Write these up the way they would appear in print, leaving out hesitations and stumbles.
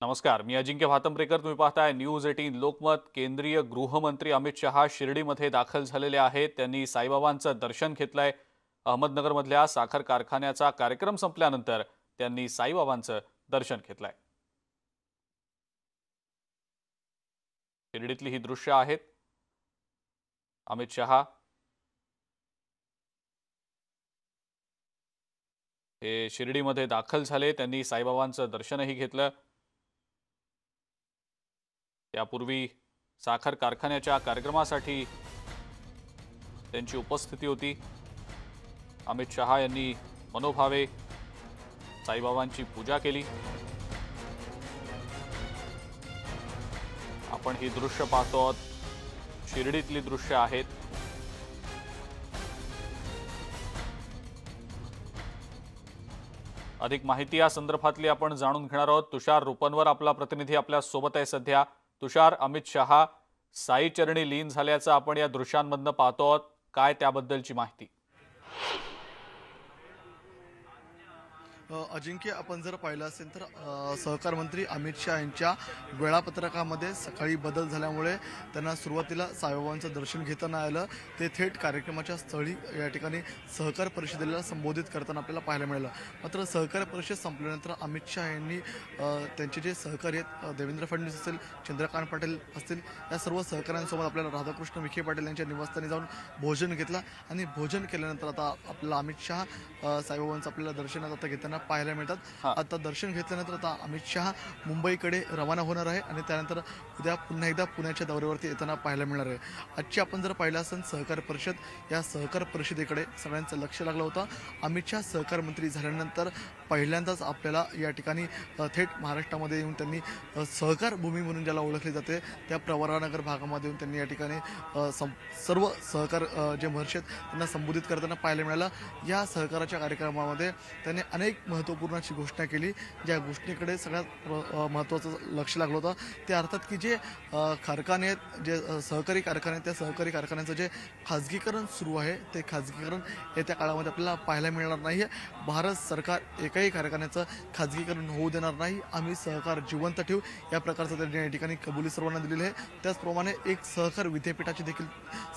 नमस्कार, मी अजिंक्य भातंब्रेकर. तुम्ही पाहताय न्यूज 18 लोकमत. केंद्रीय गृहमंत्री अमित शहा शिर्डीमध्ये दाखल झालेले आहेत. त्यांनी साईबाबांचं दर्शन घेतलंय. अहमदनगरमधल्या साखर कारखान्याचा कार्यक्रम संपल्यानंतर त्यांनी साईबाबांचं दर्शन घेतलंय. शिर्डीतली ही दृश्य आहेत. अमित शहा हे शिर्डीमध्ये दाखल झाले. त्यांनी साईबाबांचं दर्शनही घेतलं. त्यापूर्वी साखर कारखान्याच्या कार्यक्रमासाठी त्यांची उपस्थिती होती. अमित शहा यांनी मनोभावे साईबाबांची पूजा केली. आपण ही दृश्य पाहतो आहोत. शिर्डीतली दृश्य आहेत. अधिक माहिती या संदर्भातली आपण जाणून घेणार आहोत. तुषार रुपनवर आपला प्रतिनिधी आपल्या सोबत आहे सध्या. तुषार, अमित शहा साई चरणी लीन झाल्याचं आपण या दृश्यांमधनं पाहतो आहोत. काय त्याबद्दलची माहिती? अजिंक्य, आपण जर पाहिलं असेल तर सहकार मंत्री अमित शहा यांच्या वेळापत्रकामध्ये सकाळी बदल झाल्यामुळे त्यांना सुरुवातीला साईबाबांचं दर्शन घेता नाही आलं. ते थेट कार्यक्रमाच्या स्थळी या ठिकाणी सहकार परिषदेला संबोधित करताना आपल्याला पाहायला मिळालं. मात्र सहकार परिषद संपल्यानंतर अमित शहा यांनी त्यांचे जे सहकारी आहेत, देवेंद्र फडणवीस असतील, चंद्रकांत पाटील असतील, या सर्व सहकाऱ्यांसोबत आपल्याला राधाकृष्ण विखे पाटील यांच्या निवासस्थानी जाऊन भोजन घेतलं. आणि भोजन केल्यानंतर आता आपल्याला अमित शहा साईबाबांचं आपल्याला दर्शनात आता घेताना पाहायला मिळतात. आता दर्शन घेतल्यानंतर आता अमित शहा मुंबईकडे रवाना होणार आहे आणि त्यानंतर उद्या पुन्हा एकदा पुण्याच्या दौऱ्यावरती येताना पाहायला मिळणार आहे. आजची आपण जर पाहिलं असेल सहकार परिषद, या सहकार परिषदेकडे सगळ्यांचं लक्ष लागलं होतं. अमित शहा सहकार मंत्री झाल्यानंतर पहिल्यांदाच आपल्याला या ठिकाणी थेट महाराष्ट्रामध्ये येऊन त्यांनी सहकार भूमी म्हणून ज्याला ओळखले जाते त्या प्रवरानगर भागामध्ये येऊन त्यांनी या ठिकाणी सर्व सहकार जे महर्षी आहेत त्यांना संबोधित करताना पाहायला मिळालं. या सहकाराच्या कार्यक्रमामध्ये त्यांनी अनेक महत्त्वपूर्ण अशी घोषणा केली. ज्या घोषणेकडे सगळ्यात महत्त्वाचं लक्ष लागलं होतं ते अर्थात की जे कारखाने आहेत, जे सहकारी कारखाने आहेत, त्या सहकारी कारखान्यांचं जे खाजगीकरण सुरू आहे ते खाजगीकरण येत्या काळामध्ये आपल्याला पाहायला मिळणार नाही आहे. भारत सरकार एकाही कारखान्याचं खाजगीकरण होऊ देणार नाही. आम्ही सहकार जिवंत ठेवू, या प्रकारचं त्यांनी या ठिकाणी कबुली सर्वांना दिलेली आहे. त्याचप्रमाणे एक सहकार विद्यापीठाची देखील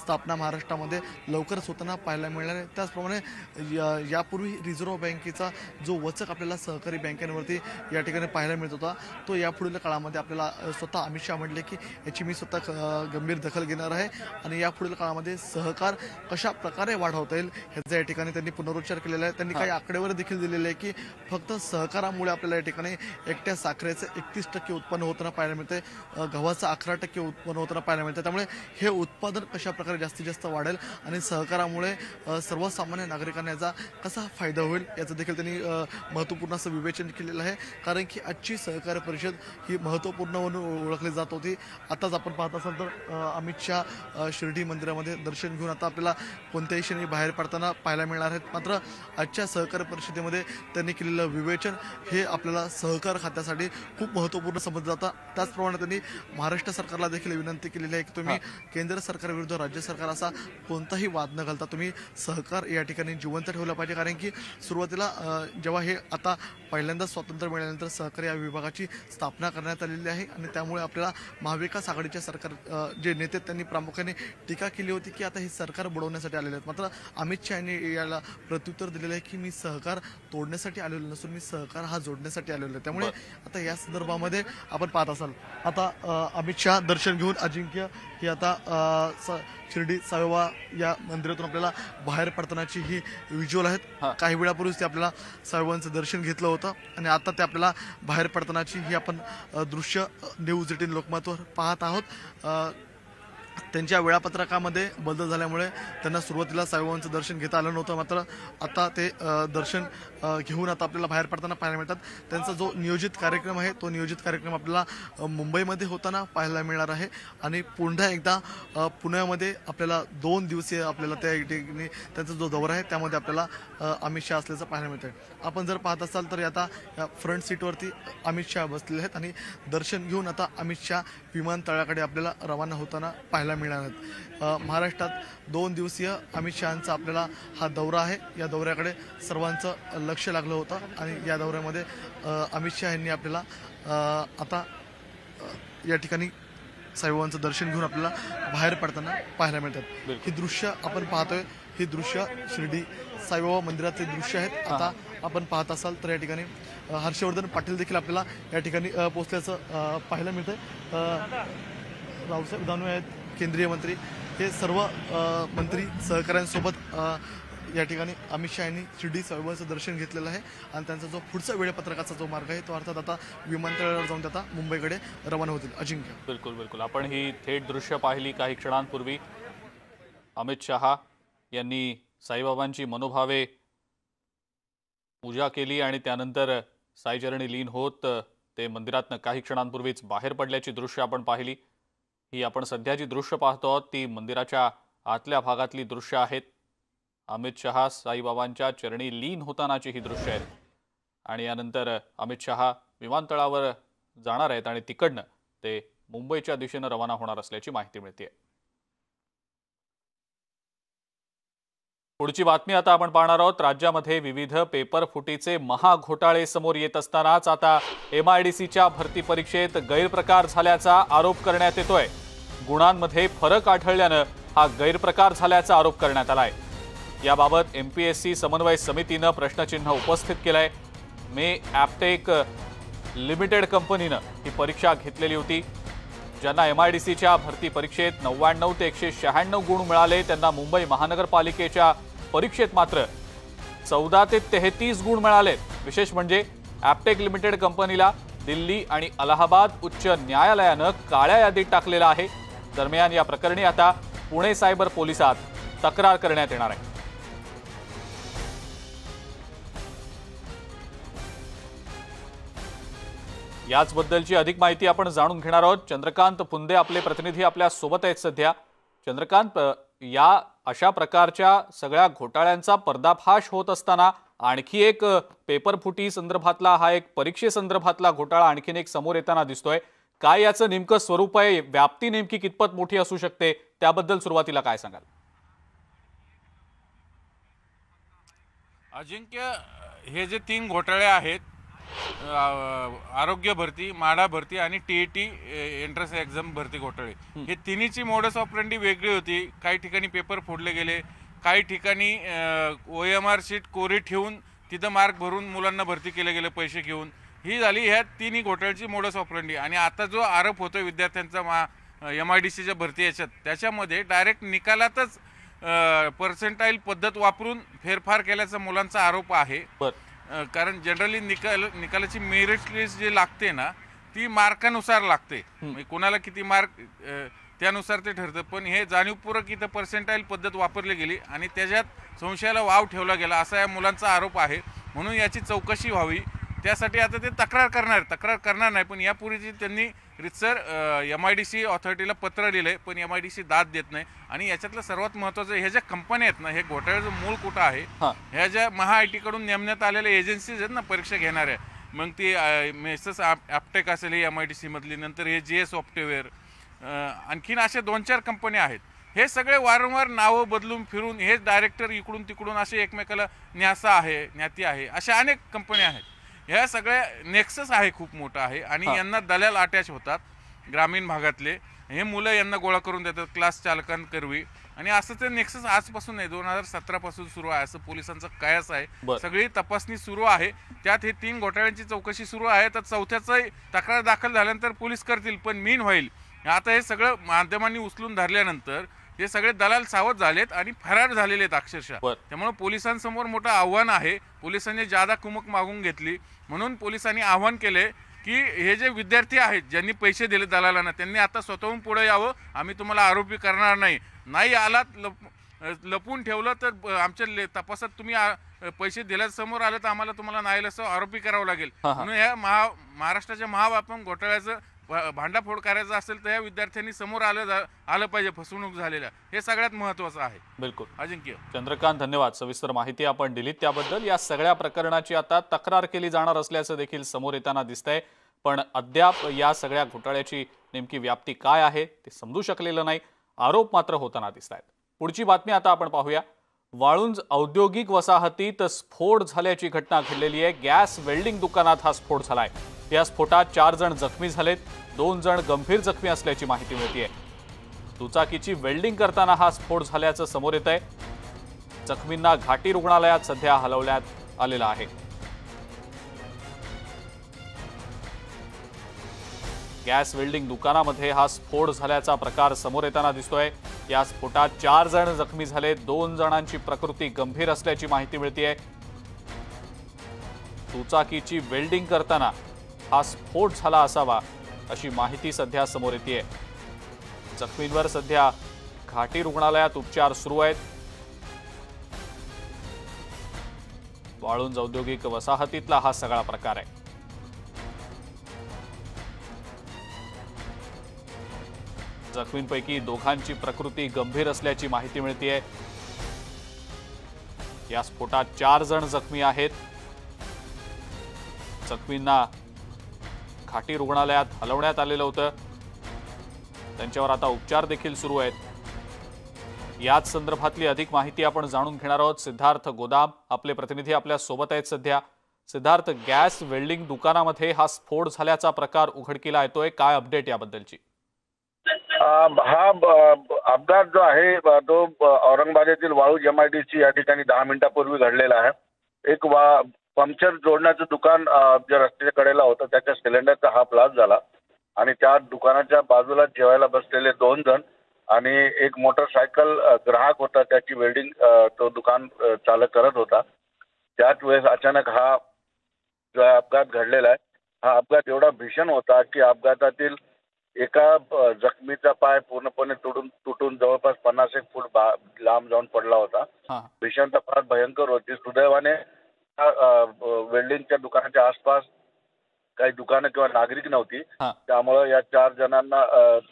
स्थापना महाराष्ट्रामध्ये लवकरच होताना पाहायला मिळणार आहे. त्याचप्रमाणे यापूर्वी रिझर्व्ह बँकेचा जो वचक आपल्याला सहकारी बँकांवरती या ठिकाणी पाहायला मिळत होता तो यापुढील काळामध्ये आपल्याला स्वतः अमित शहा म्हटले की याची मी स्वतः गंभीर दखल घेणार आहे आणि यापुढील काळामध्ये सहकार कशा प्रकारे वाढवता येईल ह्याचा या ठिकाणी त्यांनी पुनरुच्चार केलेला आहे. त्यांनी काही आकडेवारी देखील दिलेले आहे की फक्त सहकारामुळे आपल्याला या ठिकाणी एकट्या साखरेचं 31% उत्पन्न होताना पाहायला मिळते, गव्हाचं 11% उत्पन्न होताना पाहायला मिळतं. त्यामुळे हे उत्पादन कशा प्रकारे जास्तीत जास्त वाढेल आणि सहकारामुळे सर्वसामान्य नागरिकांना याचा कसा फायदा होईल याचं देखील त्यांनी महत्त्वपूर्ण असं विवेचन केलेलं आहे. कारण की आजची सहकार परिषद ही महत्त्वपूर्ण म्हणून ओळखली जात होती. आताच आपण पाहत असाल तर अमित शहा शिर्डी मंदिरामध्ये दर्शन घेऊन आता आपल्याला कोणत्याही क्षणी बाहेर पडताना पाहायला मिळणार आहेत. मात्र आजच्या सहकार परिषदेमध्ये त्यांनी केलेलं विवेचन हे आपल्याला सहकार खात्यासाठी खूप महत्त्वपूर्ण समजलं जातं. त्याचप्रमाणे त्यांनी महाराष्ट्र सरकारला देखील विनंती केलेली आहे की तुम्ही केंद्र सरकारविरुद्ध राज्य सरकार असा कोणताही वाद न घालता तुम्ही सहकार या ठिकाणी जिवंत ठेवलं पाहिजे. कारण की सुरुवातीला जेव्हा हे आता पहिल्यांदा स्वातंत्र्य मिळाल्यानंतर सहकारी या विभागाची स्थापना करण्यात आलेली आहे आणि त्यामुळे आपल्याला महाविकास आघाडीच्या सरकार जे नेते त्यांनी प्रामुख्याने टीका केली होती की आता हे सरकार बुडवण्यासाठी आलेले आहेत. मात्र अमित शहा यांनी याला प्रत्युत्तर दिलेलं आहे की मी सहकार तोडण्यासाठी आलेलो नसून मी सहकार हा जोडण्यासाठी आलेलो आहे. त्यामुळे आता या संदर्भामध्ये आपण पाहत असाल आता अमित शहा दर्शन घेऊन अजिंक्य ही आता शिर्डी साईबाबा या मंदिरातून आपल्याला बाहेर पडतानाची ही व्हिज्युअल आहेत. काही वेळापूर्वीच ते आपल्याला साईबाबांचं दर्शन घेतलं होतं आणि आता ते आपल्याला बाहेर पडतानाची ही आपण दृश्य न्यूज 18 लोकमतवर पाहत आहोत. त्यांच्या वेळापत्रकामध्ये बदल झाल्यामुळे त्यांना सुरुवातीला साईबाबांचं दर्शन घेता आलं नव्हतं. मात्र आता ते दर्शन घेऊन आता आपल्याला बाहेर पडताना पाहायला मिळतात. त्यांचा जो नियोजित कार्यक्रम आहे तो नियोजित कार्यक्रम आपल्याला मुंबईमध्ये होताना पाहायला मिळणार आहे आणि पुन्हा एकदा पुण्यामध्ये आपल्याला 2 दिवसीय आपल्याला त्या ठिकाणी त्यांचा जो दौरा आहे त्यामध्ये आपल्याला अमित शहा असल्याचं पाहायला मिळतं. आपण जर पाहत असाल तर आता या फ्रंट सीटवरती अमित शहा बसलेले आहेत आणि दर्शन घेऊन आता अमित शहा विमानतळाकडे आपल्याला रवाना होताना पाहायला मिळतात. मिळणार नाहीत. महाराष्ट्रात 2 दिवसीय अमित शहांचा आपल्याला हा दौरा आहे. या दौऱ्याकडे सर्वांचं लक्ष लागलं होतं आणि या दौऱ्यामध्ये अमित शहा यांनी आपल्याला आता या ठिकाणी साईबाबांचं दर्शन घेऊन आपल्याला बाहेर पडताना पाहायला मिळतात. ही दृश्य आपण पाहतोय, ही दृश्य शिर्डी साईबाबा मंदिरातले दृश्य आहेत. आता आपण पाहत असाल तर या ठिकाणी हर्षवर्धन पाटील देखील आपल्याला या ठिकाणी पोहोचल्याचं पाहायला मिळतंय. रावसाहेब दानवे आहेत केंद्रीय मंत्री, हे सर्व मंत्री सहकाऱ्यांसोबत या ठिकाणी अमित शहा यांनी शिर्डी साईबाबांचं दर्शन घेतलेलं आहे आणि त्यांचा जो पुढचा वेळापत्रकाचा जो मार्ग आहे तो अर्थात आता विमानतळावर जाऊन आता मुंबईकडे रवाना होतील. अजिंक्य, बिलकुल आपण ही थेट दृश्य पाहिली काही क्षणांपूर्वी. अमित शहा यांनी साईबाबांची मनोभावे पूजा केली आणि त्यानंतर साईचरणी लीन होत ते मंदिरातनं काही क्षणांपूर्वीच बाहेर पडल्याची दृश्य आपण पाहिली. ही आपण सध्या जी दृश्य पाहतो आहोत ती मंदिराच्या आतल्या भागातली दृश्य आहेत. अमित शहा साईबाबांच्या चरणी लीन होतानाची ही दृश्य आहेत आणि यानंतर अमित शहा विमानतळावर जाणार आहेत आणि तिकडनं ते मुंबईच्या दिशेनं रवाना होणार असल्याची माहिती मिळते. पुढची बातमी आता आपण पाहणार आहोत. राज्यामध्ये विविध पेपर फुटीचे महाघोटाळे समोर येत असतानाच आता MIDCच्या भरती परीक्षेत गैरप्रकार झाल्याचा आरोप करण्यात येतोय. गुणांमध्ये फरक आढळल्यानं हा गैरप्रकार झाल्याचा आरोप करण्यात आलाय. याबाबत MPSC समन्वय समितीनं प्रश्नचिन्ह उपस्थित केलंय. ॲप्टेक लिमिटेड कंपनीनं ही परीक्षा घेतलेली होती. ज्यांना MIDCच्या भरती परीक्षेत 99 ते 196 गुण मिळाले त्यांना मुंबई महानगरपालिकेच्या परीक्षेत मात्र 14 ते 33 गुण मिळाले. विशेष म्हणजे ॲप्टेक लिमिटेड कंपनीला दिल्ली आणि अलाहाबाद उच्च न्यायालयानं काळ्या यादीत टाकलेलं आहे. दरम्यान या प्रकरणी आता पुणे सायबर पोलिसात तक्रार करण्यात येणार आहे. याचबद्दलची अधिक माहिती आपण जाणून घेणार आहोत. चंद्रकांत पुंदे आपले प्रतिनिधी आपल्या सोबत आहेत सध्या. चंद्रकांत, या अशा प्रकारच्या सगळ्या घोटाळ्यांचा पर्दाफाश होत असताना आणखी एक पेपर फुटी संदर्भातला हा एक परीक्षेसंदर्भातला घोटाळा आणखीन एक समोर येताना दिसतोय. काय याचं नेमकं स्वरूप आहे, व्याप्ती नेमकी कितपत मोठी असू शकते, त्याबद्दल सुरुवातीला काय सांगाल? अजिंक्य, हे जे 3 घोटाळे आहेत, आरोग्य भरती, माडा भरती आणि TET एंट्रन्स एक्झाम भरती घोटाळे, हे तिन्हीची मोडस ऑपरेंडी वेगळी होती. काही ठिकाणी पेपर फोडले गेले, काही ठिकाणी OMR शीट कोरी ठेवून तिथं मार्क भरून मुलांना भरती केले गेले पैसे घेऊन. ही झाली ह्या तिन्ही घोटाळ्याची मोडस ऑपरेंडी. आणि आता जो आरोप होतोय विद्यार्थ्यांचा MIDCच्या भरती याच्यात, त्याच्यामध्ये डायरेक्ट निकालातच पर्सेंटाईल पद्धत वापरून फेरफार केल्याचा मुलांचा आरोप आहे. कारण जनरली निकालाची मेरिट लिस्ट जी लागते ना ती मार्कानुसार लागते, कोणाला किती मार्क त्यानुसार ते ठरतं. पण हे जाणीवपूर्वक इथं पर्सेंटाईल पद्धत वापरली गेली आणि त्याच्यात संशयाला वाव ठेवला गेला असा या मुलांचा आरोप आहे. म्हणून याची चौकशी व्हावी, त्यासाठी आता ते तक्रार करणार नाही. पण यापूर्वीची त्यांनी रितसर MIDC ऑथॉरिटीला पत्र लिहिलंय, पण MIDC दाद देत नाही. आणि याच्यातलं सर्वात महत्त्वाचं, ह्या ज्या कंपन्या आहेत ना, हे घोटाळ्याचं मूळ कुठं आहे, ह्या ज्या MIT कडून नेमण्यात आलेल्या एजन्सीज आहेत ना परीक्षा घेणाऱ्या, मग ती मेसस ॲप्टेक असेल ही MIDC मधली, नंतर हे GS सॉफ्टवेअर, आणखीन अशा 2-4 कंपन्या आहेत. हे सगळे वारंवार नावं बदलून फिरून हे डायरेक्टर इकडून तिकडून असे एकमेकाला ज्ञाती आहे अशा अनेक कंपन्या आहेत. ह्या सगळ्या नेक्सस आहे, खूप मोठा आहे. आणि यांना दलाल अटॅच होतात ग्रामीण भागातले. हे मुलं यांना गोळा करून देतात क्लास चालकांकरवी. आणि असं ते नेक्सस आजपासून नाही, 2017 पासून सुरू आहे असं पोलिसांचा कयास आहे. सगळी तपासणी सुरू आहे. त्यात हे 3 घोटाळ्यांची चौकशी सुरू आहे. तर 4थ्याचं तक्रार दाखल झाल्यानंतर पोलीस करतील. पण मीन होईल आता हे सगळं माध्यमांनी उचलून धरल्यानंतर हे सगळे दलाल सावध झालेत आणि फरार झालेले आहेत अक्षरशः. त्यामुळे पोलिसांसमोर मोठं आव्हान आहे. पोलिसांनी जादा कुमक मागून घेतली, म्हणून पोलिसांनी आव्हान केले की हे जे विद्यार्थी आहेत ज्यांनी पैसे दिले दलालांना, त्यांनी आता स्वतःहून पुढे यावं. आम्ही तुम्हाला आरोपी करणार नाही आलात लपून ठेवलं तर आमच्या तपासात तुम्ही पैसे दिल्या समोर आलं तर आम्हाला तुम्हाला नाईलाजास्तव आरोपी करावं लागेल. म्हणून या महाराष्ट्राच्या महाव्यापम घोटाळ्याचं भांडाफोड करायचं असेल तर या विद्यार्थ्यांनी समोर आलं पाहिजे फसवणूक झालेल्या. हे सगळ्यात महत्त्वाचं आहे. बिलकुल अजिंक्य. चंद्रकांत, धन्यवाद. सविस्तर माहिती आपण दिलीत त्याबद्दल. या सगळ्या प्रकरणाची आता तक्रार केली जाणार असल्याचं देखील समोर येताना दिसतंय. पण अद्याप या सगळ्या घोटाळ्याची नेमकी व्याप्ती काय आहे ते समजू शकलेलं नाही. आरोप मात्र होताना दिसत आहेत। पुढची बातमी आता आपण पाहूया। वाळुंज औद्योगिक वसाहतीत स्फोट झाल्याची घटना घडलेली आहे। गॅस वेल्डिंग दुकानात हा स्फोट झालाय। या स्फोटात 4 जण जखमी झालेत, 2 जण गंभीर जखमी असल्याची माहिती मिळतेय। दुचाकीची वेल्डिंग करताना हा स्फोट झाल्याचं समोर येत आहे। जखमींना घाटी रुग्णालयात सध्या हलवण्यात आलेलं आहे। गॅस वेल्डिंग दुकानामध्ये हा स्फोट झाल्याचा प्रकार समोर येताना दिसतोय। या स्फोटात 4 जण जखमी झाले, 2 जणांची प्रकृती गंभीर असल्याची माहिती मिळतेय। दुचाकीची वेल्डिंग करताना हा स्फोट झाला असावा अशी माहिती सध्या समोर येतेय। जखमींवर सध्या घाटी रुग्णालयात उपचार सुरू आहेत। वाळुंज औद्योगिक वसाहतीतला हा सगळा प्रकार आहे। जखमींपैकी दोघांची प्रकृती गंभीर असल्याची माहिती मिळतेय। या स्फोटात 4 जण जखमी आहेत। जखमींना घाटी रुग्णालयात हलवण्यात आलेलं होतं। त्यांच्यावर आता उपचार देखील सुरू आहेत। याच संदर्भातली अधिक माहिती आपण जाणून घेणार आहोत। सिद्धार्थ गोदाम आपले प्रतिनिधी आपल्या सोबत आहेत सध्या। सिद्धार्थ, गॅस वेल्डिंग दुकानामध्ये हा स्फोट झाल्याचा प्रकार उघडकीला येतोय, काय अपडेट याबद्दलची? हा अपघात जो आहे तो औरंगाबाद येथील वाळूंज MIDC या ठिकाणी 10 मिनिटांपूर्वी घडलेला आहे। एक पंक्चर जोडण्याचं दुकान जे रस्त्याच्या कडेला होतं त्याच्या सिलेंडरचा हा ब्लास्ट झाला आणि त्या दुकानाच्या बाजूला जेवायला बसलेले 2 जण आणि एक मोटरसायकल ग्राहक होता, त्याची वेल्डिंग तो दुकान चालक करत होता। त्याच वेळेस अचानक हा जो अपघात घडलेला आहे, हा अपघात एवढा भीषण होता की अपघातातील एका जखमीचा पाय पूर्णपणे तुटून जवळपास 50 फूट लांब जाऊन पडला होता। भीषणता फार भयंकर होती। सुदैवाने वेल्डिंगच्या दुकानाच्या आसपास काही दुकानं किंवा नागरिक नव्हती, त्यामुळे या 4 जणांना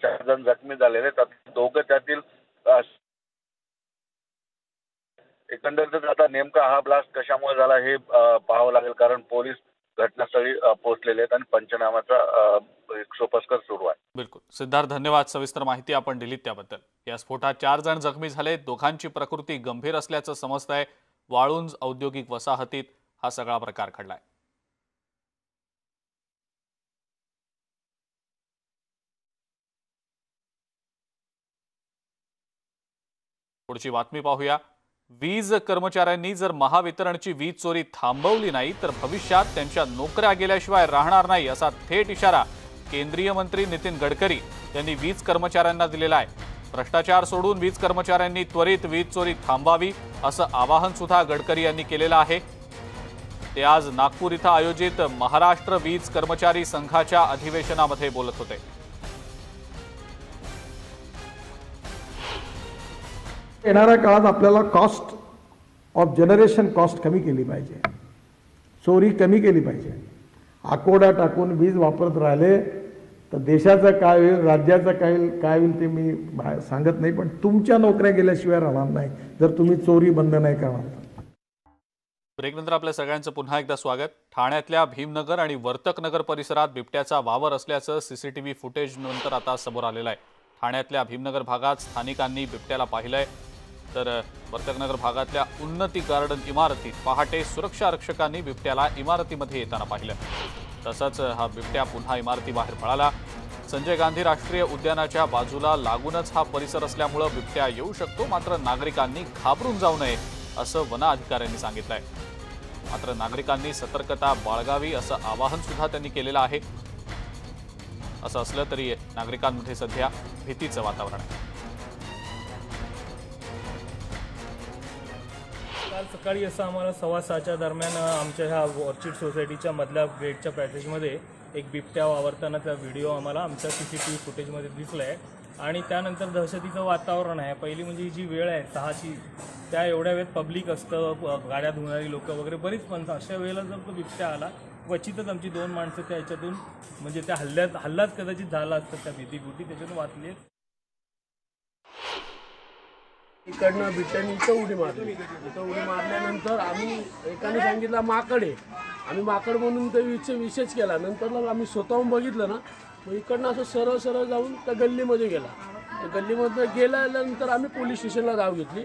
4 जण जखमी झालेले, दोघं त्यातील एकंदरीतच आता नेमका हा ब्लास्ट कशामुळे झाला हे पाहावं लागेल, कारण पोलीस घटनास्थळी पोहोचलेले आहेत आणि पंचनामाचा सोपस्कर सुरू आहे। बिलकुल सिद्धार्थ, धन्यवाद सविस्तर माहिती आपण दिलीत त्याबद्दल। या स्फोटात 4 जण जखमी झाले, दोघांची प्रकृती गंभीर असल्याचं समजतंय। वाळुंज औद्योगिक वसाहतीत हा सगळा प्रकार घडलाय। पुढची बातमी पाहूया। वीज कर्मचाऱ्यांनी जर महावितरणची वीज चोरी थांबवली नाही तर भविष्यात त्यांच्या नोकऱ्या गेल्याशिवाय राहणार नाही असा थेट इशारा केंद्रीय मंत्री नितीन गडकरी यांनी वीज कर्मचाऱ्यांना दिलेला आहे। भ्रष्टाचार सोडून वीज कर्मचाऱ्यांनी त्वरित वीज चोरी थांबवावी असं आवाहन सुद्धा गडकरी यांनी केलेलं आहे। ते आज नागपूर इथं आयोजित महाराष्ट्र वीज कर्मचारी संघाच्या अधिवेशनामध्ये बोलत होते। येणाऱ्या काळात आपल्याला कॉस्ट ऑफ जनरेशन कॉस्ट कमी केली पाहिजे, चोरी कमी केली पाहिजे। आकोडा टाकून वीज वापरत राहिले तर देशाचं काय होईल, राज्याचं काय होईल ते मी सांगत नाही, पण तुमच्या नोकऱ्या गेल्याशिवाय राहणार नाही जर तुम्ही चोरी बंद नाही करणार। ब्रेकनंतर आपल्या सगळ्यांचं पुन्हा एकदा स्वागत। ठाण्यातल्या भीमनगर आणि वर्तकनगर परिसरात बिबट्याचा वावर असल्याचं CCTV फुटेज नंतर आता समोर आलेलं आहे। ठाण्यातल्या भीमनगर भागात स्थानिकांनी बिबट्याला पाहिलंय, तर वर्तकनगर भागातल्या उन्नती गार्डन इमारतीत पहाटे सुरक्षा रक्षकांनी बिबट्याला इमारतीमध्ये येताना पाहिलं। तसंच हा बिबट्या पुन्हा इमारतीबाहेर पळाला। संजय गांधी राष्ट्रीय उद्यानाच्या बाजूला लागूनच हा परिसर असल्यामुळे बिबट्या येऊ शकतो, मात्र नागरिकांनी घाबरून जाऊ नये असं वन अधिकाऱ्यांनी सांगितलंय। मात्र नागरिकांनी सतर्कता बाळगावी असं आवाहन सुद्धा त्यांनी केलेलं आहे। असं असलं तरी नागरिकांमध्ये सध्या भीतीचं वातावरण आहे। काल सकाळी असं आम्हाला 6:15च्या दरम्यान आमच्या ह्या ऑर्चिड सोसायटीच्या मधल्या गेटच्या पॅसेजमध्ये एक बिबट्या वावरतानाचा व्हिडिओ आम्हाला आमच्या CCTV फुटेजमध्ये दिसला आहे आणि त्यानंतर दहशतीचं वातावरण आहे। पहिली म्हणजे जी वेळ आहे 6ची, त्या एवढ्या वेळेत पब्लिक असतं, गाड्या धुणारी लोक वगैरे बरीच, पण अशा वेळेला जर तो बिबट्या आला क्वचितच आमची 2 माणसं त्या ह्याच्यातून म्हणजे त्या हल्लाच कदाचित झाला असतं, त्या भीतीपोटी त्याच्यातून वाचली। इकडनं बिबट्याने इथं उडी मारल्यानंतर आम्ही एकाने सांगितलं माकड आहे, आम्ही माकड म्हणून ते विशेष केला। नंतर आम्ही स्वतःहून बघितलं ना, मग इकडनं असं सरळ जाऊन त्या गल्लीमध्ये गेला गल्लीमधनं गेल्यानंतर आम्ही पोलीस स्टेशनला धाव घेतली.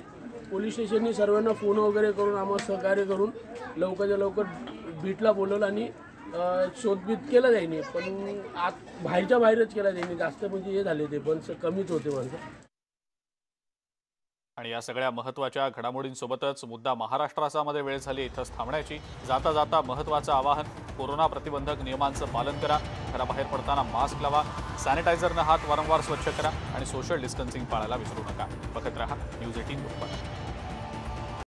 पोलीस स्टेशननी सर्वांना फोन वगैरे करून आम्हाला सहकार्य करून लवकरच्या लवकर बीटला बोलवलं आणि शोधबीत केलं त्यांनी. पण बाहेरच्या बाहेरच केला त्यांनी. जास्त म्हणजे हे झाले ते पण कमीच होते माणसं. आणि या सगळ्या महत्त्वाच्या घडामोडींसोबतच मुद्दा महाराष्ट्राचा मध्ये वेळ झाली इथंच थांबण्याची. जाता जाता महत्त्वाचं आवाहन, कोरोना प्रतिबंधक नियमांचं पालन करा, घराबाहेर पडताना मास्क लावा, सॅनिटायझरनं हात वारंवार स्वच्छ करा आणि सोशल डिस्टन्सिंग पाळायला विसरू नका. बघत रहा न्यूज 18 लोकमत.